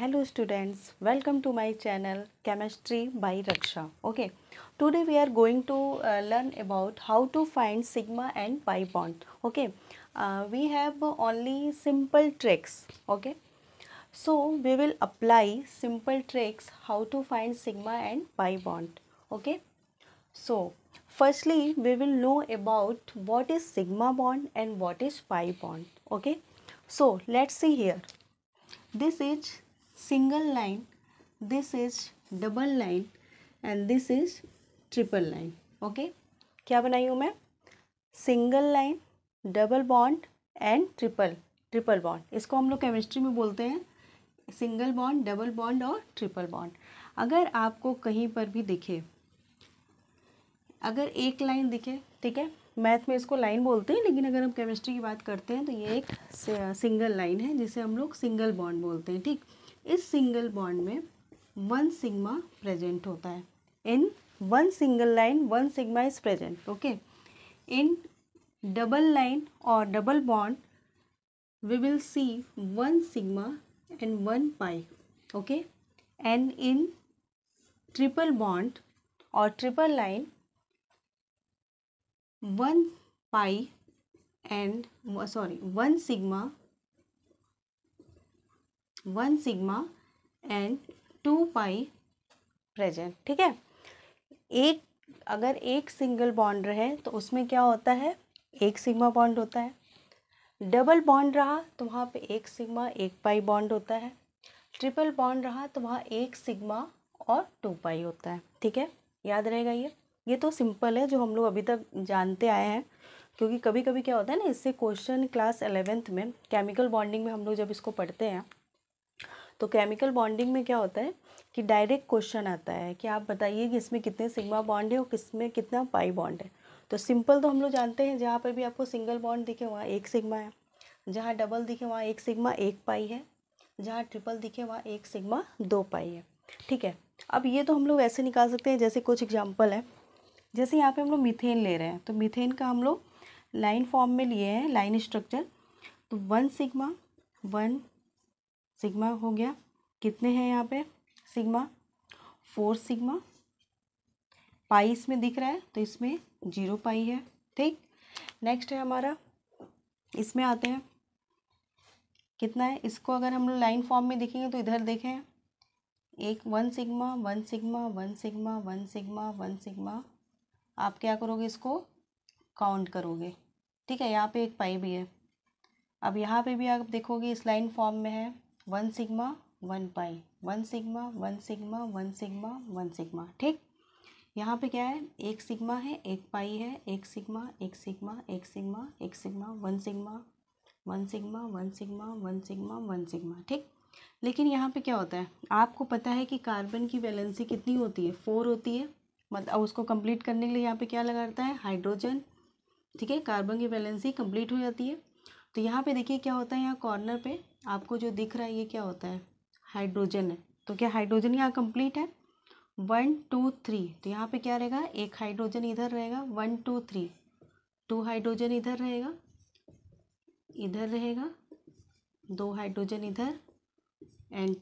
Hello students, welcome to my channel Chemistry by Raksha. Okay, today we are going to learn about how to find sigma and pi bond. Okay, we have only simple tricks. Okay, so we will apply simple tricks how to find sigma and pi bond. Okay, so firstly we will know about what is sigma bond and what is pi bond. Okay, so let's see here. This is single line, this is double line and this is triple line. Okay, क्या बनाई हूँ मैं? Single line, double bond and triple bond. इसको हम लोग chemistry में बोलते हैं सिंगल बॉन्ड, डबल बॉन्ड और ट्रिपल बॉन्ड. अगर आपको कहीं पर भी दिखे, अगर एक लाइन दिखे, ठीक है, मैथ में इसको लाइन बोलते हैं, लेकिन अगर हम केमिस्ट्री की बात करते हैं तो ये एक सिंगल लाइन है जिसे हम लोग सिंगल बॉन्ड बोलते हैं. ठीक, इस सिंगल बॉन्ड में वन सिग्मा प्रेजेंट होता है. In one single line one sigma is present. Okay, in double line और double bond we will see one sigma and one pi. Okay, and in triple bond or triple line one pi and one sigma and two pi present. ठीक है, एक अगर एक single bond रहे तो उसमें क्या होता है, एक सिग्मा बॉन्ड होता है. डबल बॉन्ड रहा तो वहाँ पे एक सिग्मा एक पाई बॉन्ड होता है. ट्रिपल बॉन्ड रहा तो वहाँ एक सिग्मा और टू पाई होता है. ठीक है, याद रहेगा. ये तो सिंपल है जो हम लोग अभी तक जानते आए हैं, क्योंकि कभी कभी क्या होता है ना, इससे क्वेश्चन क्लास 11th में केमिकल बॉन्डिंग में हम लोग जब इसको पढ़ते हैं तो केमिकल बॉन्डिंग में क्या होता है कि डायरेक्ट क्वेश्चन आता है कि आप बताइए कि इसमें कितने सिग्मा बॉन्ड है और किसमें कितना पाई बॉन्ड है. तो सिंपल तो हम लोग जानते हैं, जहाँ पर भी आपको सिंगल बॉन्ड दिखे वहाँ एक सिग्मा है, जहाँ डबल दिखे वहाँ एक सिग्मा एक पाई है, जहाँ ट्रिपल दिखे वहाँ एक सिग्मा दो पाई है. ठीक है, अब ये तो हम लोग ऐसे निकाल सकते हैं, जैसे कुछ एग्जांपल है. जैसे यहाँ पे हम लोग मीथेन ले रहे हैं, तो मीथेन का हम लोग लाइन फॉर्म में लिए हैं, लाइन स्ट्रक्चर. तो वन सिग्मा हो गया. कितने हैं यहाँ पे सिग्मा? 4 सिग्मा. पाई इसमें दिख रहा है तो इसमें 0 पाई है. ठीक, नेक्स्ट है हमारा, इसमें आते हैं, कितना है. इसको अगर हम लोग लाइन फॉर्म में देखेंगे तो इधर देखें, एक one sigma one sigma one sigma one sigma one sigma. आप क्या करोगे, इसको काउंट करोगे. ठीक है, यहाँ पे एक पाई भी है. अब यहाँ पे भी आप देखोगे इस लाइन फॉर्म में है one sigma one pi, one sigma one sigma one sigma one sigma. ठीक, यहाँ पे क्या है, एक सिग्मा है एक पाई है, एक सिग्मा एक सिग्मा एक सिग्मा एक sigma one sigma one sigma one sigma one sigma one sigma. ठीक, लेकिन यहाँ पे क्या होता है, आपको पता है कि कार्बन की वैलेंसी कितनी होती है, 4 होती है. मतलब उसको कंप्लीट करने के लिए यहाँ पे क्या लगाता है, हाइड्रोजन. ठीक है, कार्बन की वैलेंसी कंप्लीट हो जाती है. तो यहाँ पे देखिए क्या होता है, यहाँ कॉर्नर पे आपको जो दिख रहा है ये क्या होता है, हाइड्रोजन है. तो क्या हाइड्रोजन यहाँ कंप्लीट है, 1 2 3. तो यहाँ पे क्या रहेगा, एक हाइड्रोजन इधर रहेगा, 1 2 3, 2 हाइड्रोजन इधर रहेगा, इधर रहेगा, 2 हाइड्रोजन इधर, एंड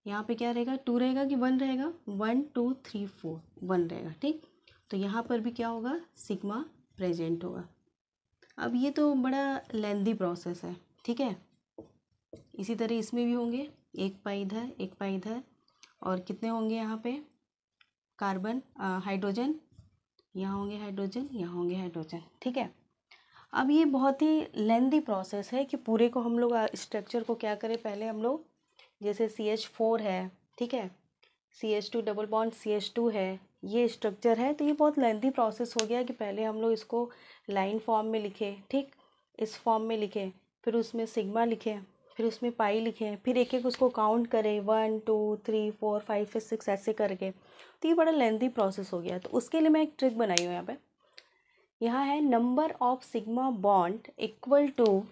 यहाँ पे क्या रहेगा, 2 रहेगा कि 1 रहेगा, 1 2 3 4 1 रहेगा. ठीक, तो यहाँ पर भी क्या होगा, सिग्मा प्रेजेंट होगा. अब ये तो बड़ा लेंदी प्रोसेस है. ठीक है, इसी तरह इसमें भी होंगे, एक पाई इधर एक पाई इधर, और कितने होंगे यहाँ पे कार्बन हाइड्रोजन, यहाँ होंगे हाइड्रोजन, यहाँ होंगे हाइड्रोजन. ठीक है, अब ये बहुत ही लेंदी प्रोसेस है कि पूरे को हम लोग स्ट्रक्चर को क्या करें, पहले हम लोग जैसे CH4 है, ठीक है, CH2 डबल बॉन्ड CH2 है, ये स्ट्रक्चर है. तो ये बहुत लेंदी प्रोसेस हो गया कि पहले हम लोग इसको लाइन फॉर्म में लिखे, ठीक, इस फॉर्म में लिखे, फिर उसमें सिग्मा लिखे, फिर उसमें पाई लिखे, फिर एक एक उसको काउंट करें 1 2 3 4 5 6 ऐसे करके. तो ये बड़ा लेंदी प्रोसेस हो गया. तो उसके लिए मैं एक ट्रिक बनाई हूँ यहाँ पे. यहाँ है number of sigma bond equal to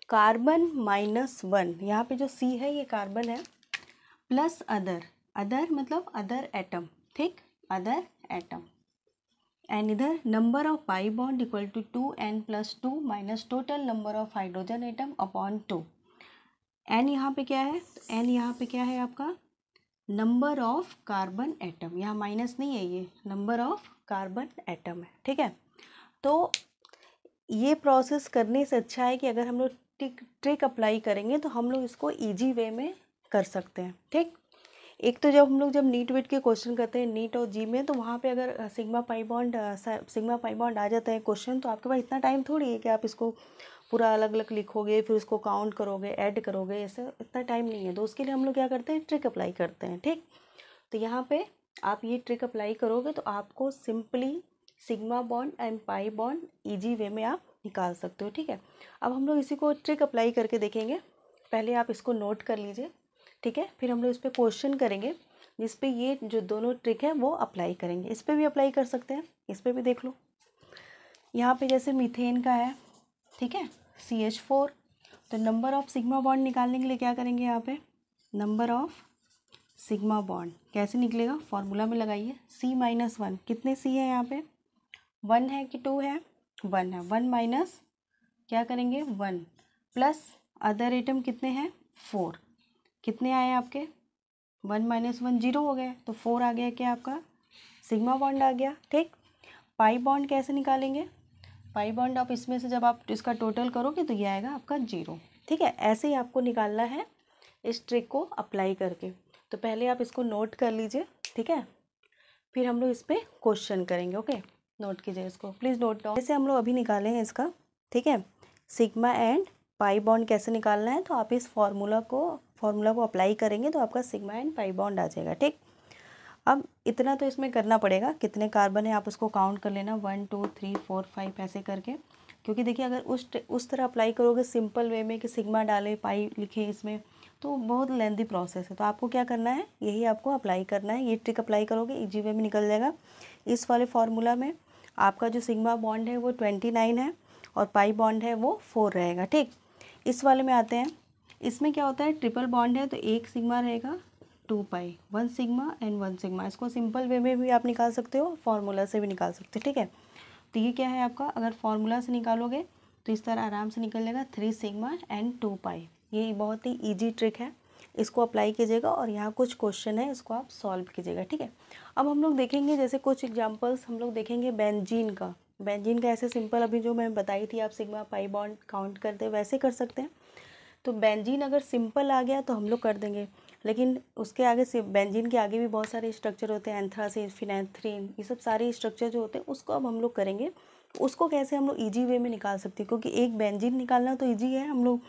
carbon -1. यहाँ पे जो C है ये कार्बन है, प्लस अदर मतलब अदर एटम. ठीक, अदर एटम. एंड इधर number of pi bond equal to 2n + 2 minus total number of hydrogen atom upon 2. N यहाँ पे क्या है, तो एन यहाँ पे क्या है आपका नंबर ऑफ कार्बन एटम, यहाँ माइनस नहीं है, ये नंबर ऑफ कार्बन एटम है, ठीक है। तो ये प्रोसेस करने से अच्छा है कि अगर हम लोग ट्रिक अप्लाई करेंगे तो हम लोग इसको इजी वे में कर सकते हैं, ठीक। एक तो जब नीट वेट के क्वेश्चन करते हैं नीट और जी में, तो वहाँ पे अगर सिग्मा पाई बॉन्ड आ जाता है क्वेश्चन, तो आपके पास इतना टाइम थोड़ी है कि आप इसको पूरा अलग अलग लिखोगे, फिर उसको काउंट करोगे, ऐड करोगे, ऐसा इतना टाइम नहीं है। तो उसके लिए हम लोग क्या करते हैं, ट्रिक अप्लाई करते हैं, ठीक। तो यहाँ पे आप ये ट्रिक अप्लाई करोगे तो आपको simply sigma bond and pi bond easy way में आप निकाल सकते हो, ठीक है। अब हम लोग इसी को ट्रिक अप्लाई करके देखेंगे। पहले आप इसको नोट कर लीजिए, ठीक है। फिर हम लोग इस पर क्वेश्चन करेंगे जिस पे ये जो दोनों ट्रिक है वो अप्लाई करेंगे। इस पर भी अप्लाई कर सकते हैं, इस पर भी देख लो। यहाँ पे जैसे मीथेन का है, ठीक है, CH4, तो नंबर ऑफ सिग्मा बॉन्ड निकालने के लिए क्या करेंगे, यहाँ पे नंबर ऑफ सिग्मा बॉन्ड कैसे निकलेगा, फॉर्मूला में लगाइए, C-1। कितने C है यहाँ पे, 1 है कि 2 है, 1 है। 1 माइनस क्या करेंगे 1 प्लस अदर एटम कितने हैं 4, कितने आए आपके 1 माइनस 1 0 हो गए, तो 4 आ गया क्या आपका सिग्मा बॉन्ड आ गया, ठीक। पाई बॉन्ड कैसे निकालेंगे, पाई बॉन्ड आप इसमें से जब आप इसका टोटल करोगे तो ये आएगा आपका 0, ठीक है। ऐसे ही आपको निकालना है इस ट्रिक को अप्लाई करके। तो पहले आप इसको नोट कर लीजिए, ठीक है, फिर हम लोग इस पर क्वेश्चन करेंगे, ओके। नोट कीजिए इसको, प्लीज़ नोट डाउन। जैसे हम लोग अभी निकाले हैं इसका, ठीक है, सिग्मा एंड पाई बॉन्ड कैसे निकालना है, तो आप इस फॉर्मूला को अप्लाई करेंगे तो आपका सिग्मा एंड पाई बॉन्ड आ जाएगा, ठीक। अब इतना तो इसमें करना पड़ेगा, कितने कार्बन है आप उसको काउंट कर लेना, 1 2 3 4 5 ऐसे करके, क्योंकि देखिए अगर उस तरह अप्लाई करोगे सिंपल वे में कि सिग्मा डाले पाई लिखे इसमें, तो बहुत लेंथी प्रोसेस है। तो आपको क्या करना है, यही आपको अप्लाई करना है, ये ट्रिक अप्लाई करोगे इजी वे में निकल जाएगा। इस वाले फार्मूला में आपका जो सिग्मा बॉन्ड है वो 29 है और पाई बॉन्ड है वो 4 रहेगा, ठीक। इस वाले में आते हैं, इसमें क्या होता है ट्रिपल बॉन्ड है तो एक सिग्मा रहेगा 2 पाई, 1 सिग्मा एंड 1 सिग्मा। इसको सिंपल वे में भी आप निकाल सकते हो, फार्मूला से भी निकाल सकते हो, ठीक है। तो ये क्या है आपका, अगर फार्मूला से निकालोगे तो इस तरह आराम से निकल जाएगा 3 सिग्मा एंड 2 पाई। ये बहुत ही ईजी ट्रिक है, इसको अप्लाई कीजिएगा और यहाँ कुछ क्वेश्चन है इसको आप सॉल्व कीजिएगा, ठीक है। अब हम लोग देखेंगे जैसे कुछ एग्जांपल्स हम लोग देखेंगे बेंजीन का ऐसे सिंपल अभी जो मैं बताई थी, आप सिग्मा पाई बॉन्ड काउंट करते वैसे कर सकते हैं। तो बेंजीन अगर सिंपल आ गया तो हम लोग कर देंगे, लेकिन उसके आगे से बेंजीन के आगे भी बहुत सारे स्ट्रक्चर होते हैं, एंथ्रासीन, फिनेंथ्रीन, ये सब सारे स्ट्रक्चर जो होते हैं उसको अब हम लोग करेंगे। उसको कैसे हम लोग ईजी वे में निकाल सकते हैं, क्योंकि एक बेंजीन निकालना तो ईजी है, हम लोग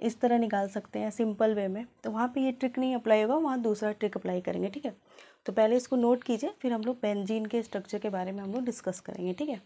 इस तरह निकाल सकते हैं सिंपल वे में। तो वहाँ पे ये ट्रिक नहीं अप्लाई होगा, वहाँ दूसरा ट्रिक अप्लाई करेंगे, ठीक है। तो पहले इसको नोट कीजिए, फिर हम लोग बेंजीन के स्ट्रक्चर के बारे में हम लोग डिस्कस करेंगे, ठीक है।